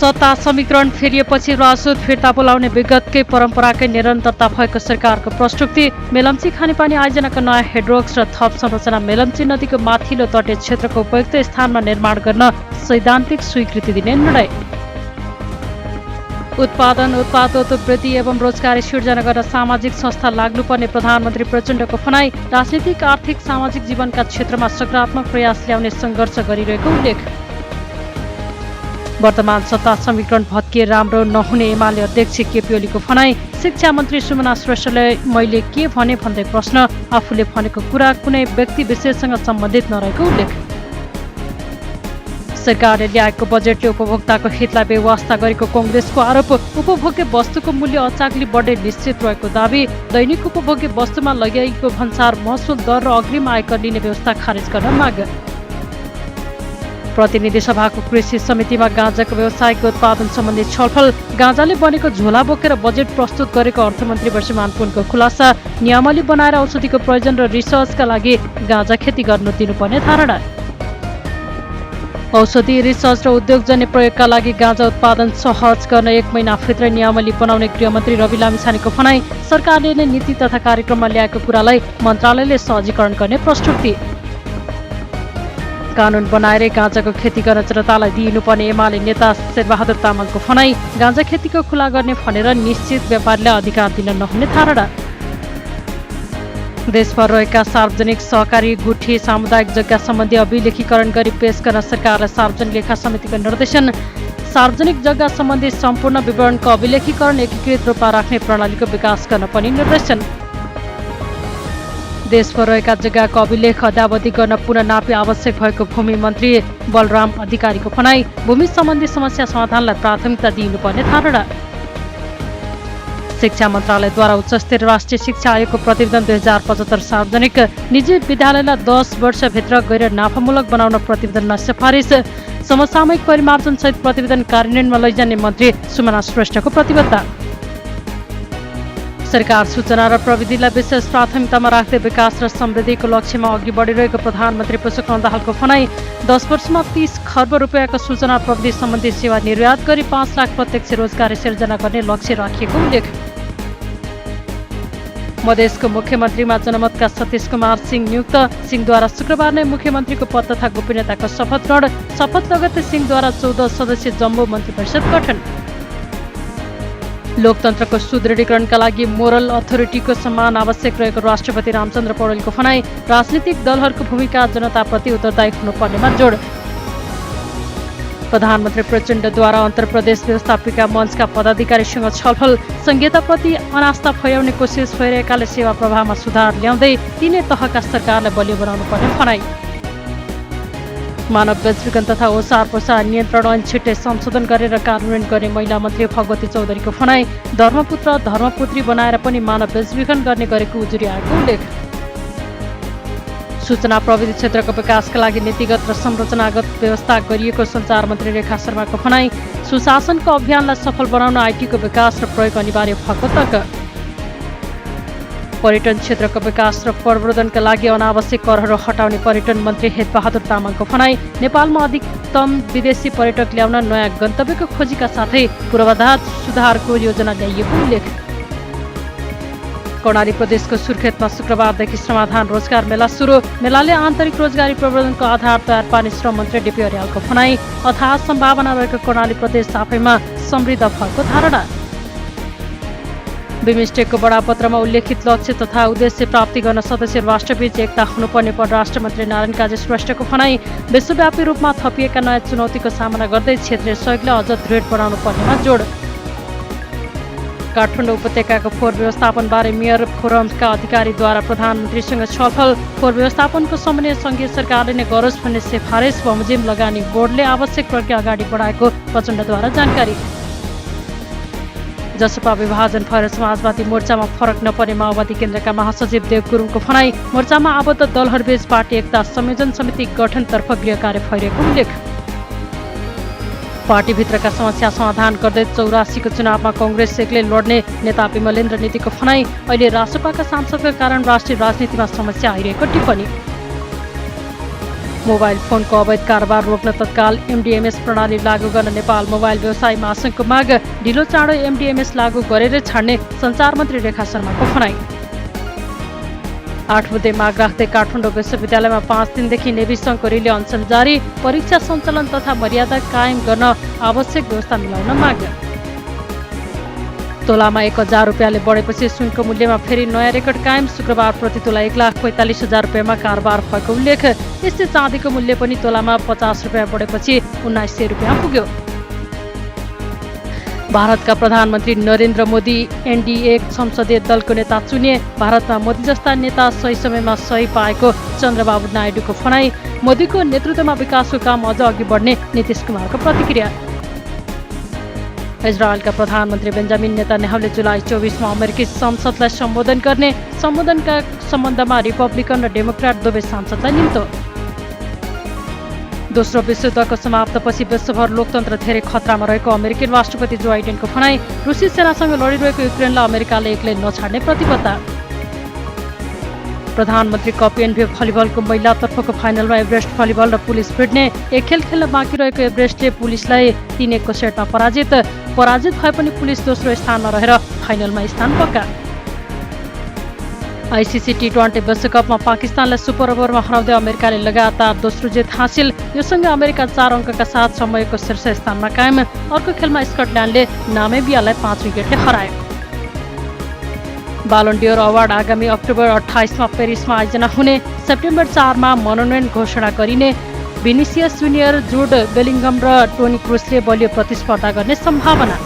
सत्ता समीकरण फेरिएपछि राजदूत फिर्ता बोलाउने विगतकै परम्पराकै निरन्तरता भएको सरकारको प्रस्तुति। मेलम्ची खानेपानी आयोजनाको नयाँ हेडवर्क्स र थप संरचना मेलम्ची नदीको माथिल्लो तटीय क्षेत्रको उपयुक्त स्थानमा निर्माण गर्न सैद्धान्तिक स्वीकृति दिने निर्णय। उत्पादोत्त वृद्धि एवं रोजगारी सिर्जना गर्न सामाजिक संस्था लाग्नुपर्ने प्रधानमन्त्री प्रचण्डको भनाई। राजनीतिक आर्थिक सामाजिक जीवनका क्षेत्रमा सकारात्मक प्रयास ल्याउने सङ्घर्ष गरिरहेको उल्लेख। वर्तमान सत्ता समीकरण भत्किए राम्रो नहुने एमाले अध्यक्ष केपी ओलीको भनाई। शिक्षा मन्त्री सुमना श्रेष्ठले मैले के भने भन्दै प्रश्न। आफूले भनेको कुरा कुनै व्यक्ति विशेषसँग सम्बन्धित नरहेको उल्लेख। सरकारले ल्याएको बजेटले उपभोक्ताको हितलाई बेवास्ता गरेको कङ्ग्रेसको आरोप। उपभोग्य वस्तुको मूल्य अचाग्ली बढ्ने निश्चित रहेको दावी। दैनिक उपभोग्य वस्तुमा लगाइएको भन्सार महसुल दर र अग्रिम आयकर लिने व्यवस्था खारेज गर्न माग। प्रतिनिधि सभाको कृषि समितिमा गाँजाको व्यावसायिक उत्पादन सम्बन्धी छलफल। गाँजाले बनेको झोला बोकेर बजेट प्रस्तुत गरेको अर्थमन्त्री वर्षमान पुनको खुलासा। नियमावली बनाएर औषधिको प्रयोजन र रिसर्चका लागि गाँजा खेती गर्नु दिनुपर्ने धारणा। औषधि रिसर्च र उद्योगजन्य प्रयोगका लागि गाँजा उत्पादन सहज गर्न 1 महिनाभित्रै नियमावली बनाउने गृहमन्त्री रवि लामिछानेको भनाई। सरकारले नै नीति तथा कार्यक्रममा ल्याएको कुरालाई मन्त्रालयले सहजीकरण गर्ने प्रस्तुति। कानून बनाएरै गाँजाको खेती गर्न जनतालाई दिइनुपर्ने एमाले नेता शेरबहादुर तामाङको भनाई। गाँजा खेतीको खुला गर्ने भनेर निश्चित व्यापारीलाई अधिकार दिन नहुने धारणा। देशभर रहेका सार्वजनिक सहकारी गुठी सामुदायिक जग्गा सम्बन्धी अभिलेखीकरण गरी पेश गर्न सरकारलाई सार्वजनिक लेखा समितिको निर्देशन। सार्वजनिक जग्गा सम्बन्धी सम्पूर्ण विवरणको अभिलेखीकरण एकीकृत रूपमा राख्ने प्रणालीको विकास गर्न पनि निर्देशन। देशभर रहेका जग्गाको अभिलेख अद्यावधि गर्न पुनः नापी आवश्यक भएको भूमि मन्त्री बलराम अधिकारीको भनाई। भूमि सम्बन्धी समस्या समाधानलाई प्राथमिकता दिइनुपर्ने धारणा। शिक्षा मन्त्रालयद्वारा उच्चस्तरीय राष्ट्रिय शिक्षा आयोगको प्रतिवेदन 2075 सार्वजनिक। निजी विद्यालयलाई 10 वर्षभित्र गैर नाफामूलक बनाउन प्रतिवेदनमा सिफारिस। समसामयिक परिमार्जनसहित प्रतिवेदन कार्यान्वयनमा लैजाने मन्त्री सुमना श्रेष्ठको प्रतिबद्धता। सरकार सूचना र प्रविधिलाई विशेष प्राथमिकतामा राख्दै विकास र समृद्धिको लक्ष्यमा अघि बढिरहेको प्रधानमन्त्री पुष्पकमल दाहालको भनाई। 10 वर्षमा 30 खर्ब रुपियाँको सूचना प्रविधि सम्बन्धी सेवा निर्यात गरी 5 लाख प्रत्यक्ष रोजगारी सिर्जना गर्ने लक्ष्य राखिएको उल्लेख। मधेसको मुख्यमन्त्रीमा जनमतका सतीश कुमार सिंह नियुक्त। सिंहद्वारा शुक्रबार नै मुख्यमन्त्रीको पद तथा गोपनीयताको शपथ ग्रहण। शपथ लगत्तै सिंहद्वारा 14 सदस्यीय जम्बो मन्त्री परिषद गठन। लोकतन्त्रको सुदृढीकरणका लागि मोरल अथोरिटीको सम्मान आवश्यक रहेको राष्ट्रपति रामचन्द्र पौडेलको भनाई। राजनीतिक दलहरूको भूमिका जनताप्रति उत्तरदायी हुनुपर्नेमा जोड। प्रधानमन्त्री प्रचण्डद्वारा अन्तरप्रदेश व्यवस्थापिका मञ्चका पदाधिकारीसँग छलफल। संहिताप्रति अनास्था फैलाउने कोसिस भइरहेकाले सेवा प्रवाहमा सुधार ल्याउँदै तीनै तहका सरकारलाई बलियो बनाउनु पर्ने भनाई। मानव बेचबिखन तथा ओसार पसार नियन्त्रण ऐन छिट्टै संशोधन गरेर कार्यान्वयन गर्ने महिला मन्त्री भगवती चौधरीको भनाई। धर्मपुत्र धर्मपुत्री बनाएर पनि मानव बेचबिखन गर्ने गरेको उजुरी आएको उल्लेख। सूचना प्रविधि क्षेत्रको विकासका लागि नीतिगत र संरचनागत व्यवस्था गरिएको सञ्चार मन्त्री रेखा शर्माको भनाई। सुशासनको अभियानलाई सफल बनाउन आइटीको विकास र प्रयोग अनिवार्य भएको तर्क। पर्यटन क्षेत्रको विकास र प्रवर्धनका लागि अनावश्यक करहरू हटाउने पर्यटन मन्त्री हेतबहादुर तामाङको भनाई। नेपालमा अधिकतम विदेशी पर्यटक ल्याउन नयाँ गन्तव्यको खोजीका साथै पूर्वाधार सुधारको योजना ल्याइएको उल्लेख। कर्णाली प्रदेशको सुर्खेतमा शुक्रबारदेखि समाधान रोजगार मेला सुरु। मेलाले आन्तरिक रोजगारी प्रवर्धनको आधार तयार पार्ने श्रम मन्त्री डिपी अर्यालको भनाई। अथाह सम्भावना रहेको कर्णाली प्रदेश आफैमा समृद्ध भएको धारणा। बिमस्टेकको बडापत्रमा उल्लेखित लक्ष्य तथा उद्देश्य प्राप्ति गर्न सदस्य राष्ट्रबीच एकता हुनुपर्ने परराष्ट्र मन्त्री नारायण काजी श्रेष्ठको भनाई। विश्वव्यापी रूपमा थपिएका नयाँ चुनौतीको सामना गर्दै क्षेत्रीय सहयोगलाई अझ दृढ बनाउनु पर्नेमा जोड। काठमाडौँ उपत्यकाको फोहोर व्यवस्थापनबारे मेयर फोरमका अधिकारीद्वारा प्रधानमन्त्रीसँग छलफल। फोहोर व्यवस्थापनको समन्वय सङ्घीय सरकारले नै गरोस् भन्ने सिफारिस बमोजिम लगानी बोर्डले आवश्यक प्रक्रिया अगाडि बढाएको प्रचण्डद्वारा जानकारी। जसपा विभाजन भएर समाजवादी मोर्चामा फरक नपर्ने माओवादी केन्द्रका महासचिव देव गुरुङको भनाई। मोर्चामा आबद्ध दलहरूबीच पार्टी एकता संयोजन समिति गठनतर्फ गृह कार्य भइरहेको उल्लेख। पार्टीभित्रका समस्या समाधान गर्दै 84को चुनावमा कङ्ग्रेस एक्लै लड्ने नेता विमलेन्द्र नीतिको भनाई। अहिले रासपाका सांसदका कारण राष्ट्रिय राजनीतिमा समस्या आइरहेको टिप्पणी। मोबाइल फोनको अवैध कारोबार रोक्न तत्काल एमडीएमएस प्रणाली लागू गर्न नेपाल मोबाइल व्यवसाय महासंघको माग। ढिलो चाँडो एमडीएमएस लागू गरेर छाड्ने सञ्चार मन्त्री रेखा शर्माको भनाई। 8 बुँदे माग राख्दै काठमाडौँ विश्वविद्यालयमा 5 दिनदेखि नेभी सङ्घको रिले अनसन जारी। परीक्षा सञ्चालन तथा मर्यादा कायम गर्न आवश्यक व्यवस्था मिलाउन माग। तोलामा 1000 रुपियाँले बढेपछि सुनको मूल्यमा फेरि नयाँ रेकर्ड कायम। शुक्रबार प्रति तोला 1,45,000 रुपियाँमा कारोबार भएको उल्लेख। यस्तै चाँदीको मूल्य पनि तोलामा 50 रुपियाँ बढेपछि 1900 रुपियाँ पुग्यो। भारतका प्रधानमन्त्री नरेन्द्र मोदी एनडीए संसदीय दलको नेता चुनिए। भारतमा मोदी जस्ता नेता सही समयमा सही पाएको चन्द्रबाबु नायडूको भनाई। मोदीको नेतृत्वमा विकासको काम अझ अघि बढ्ने नीतीश कुमारको प्रतिक्रिया। इजरायलका प्रधानमन्त्री बेन्जामिन नेतान्याहुले जुलाई 24 मा अमेरिकी संसदलाई सम्बोधन गर्ने। सम्बोधनका सम्बन्धमा रिपब्लिकन र डेमोक्रेट दुवै सांसदलाई निम्तो। दोस्रो विश्वयुद्धको समाप्तपछि विश्वभर लोकतन्त्र धेरै खतरामा रहेको अमेरिकी राष्ट्रपति जो बाइडेनको भनाई। रुसी सेनासँग लडिरहेको युक्रेनलाई अमेरिकाले एक्लै नछाड्ने प्रतिबद्धता। प्रधानमन्त्री कप एनबी भलिबलको महिलातर्फको फाइनलमा एभरेस्ट भलिबल र पुलिस भिड्ने। एक खेल खेल्न बाँकी रहेको एभरेस्टले पुलिसलाई 3-1 को सेटमा पराजित भए पनि पुलिस दोस्रो स्थानमा रहेर फाइनलमा स्थान पक्का। आईसीसी टी20 विश्वकपमा पाकिस्तानलाई सुपर ओभरमा हराउँदै अमेरिकाले लगातार दोस्रो जित हासिल। योसँगै अमेरिका 4 अङ्कका साथ समयको शीर्ष स्थानमा कायम। अर्को खेलमा स्कटल्यान्डले नामिबियालाई 5 विकेटले हरायो। बालोन डियोर अवार्ड आगामी अक्टोबर 28 मा पेरिसमा आयोजना हुने। सेप्टेम्बर 4 मा मनोनयन घोषणा गरिने। विनिसियस जुनियर, जुड बेलिङ्गम र टोनी क्रुजले बलियो प्रतिस्पर्धा गर्ने सम्भावना।